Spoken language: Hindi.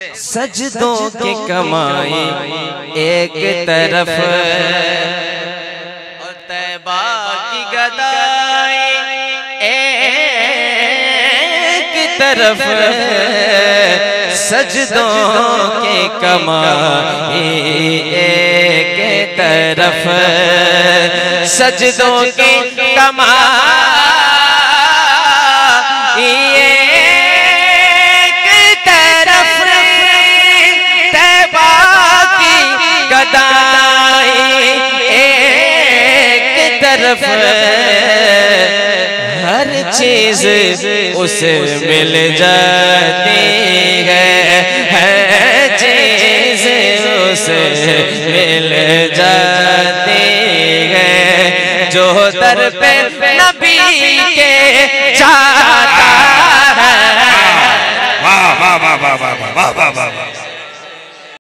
सजदों की कमाई एक तरफ और तैबा की गदाई एक तरफ, सजदों की कमाई एक तरफ, सजदों की कमाई एक तरफ, तैबा की गदाई एक तरफ, हर चीज उसे मिल जाती है, हर चीज उसे मिल जाती है, जो दर पे